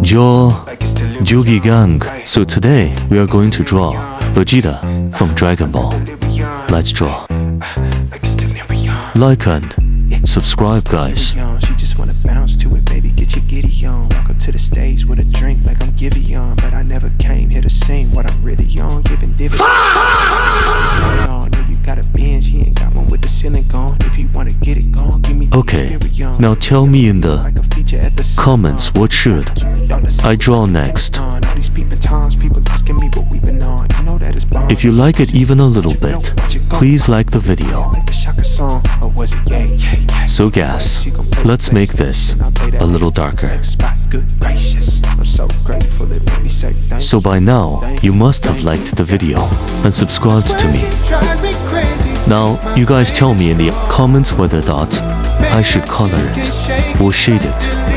Yuji Gang. So today we are going to draw Vegeta from Dragon Ball. Let's draw. Like and subscribe, guys. She just wanna bounce to it, baby, get your giddy on. Walk up to the stage with a drink like I'm Givy on. But I never came here to sing what I'm really on. Giving dividends. No, you got a binge, he ain't got one with the ceiling gone. If you wanna get it gone, give me the Okay, now tell me in the comments what should I draw next. If you like it even a little bit, please like the video. So guys, let's make this a little darker. So by now, you must have liked the video and subscribed to me. Now, you guys tell me in the comments whether that I should color it or shade it.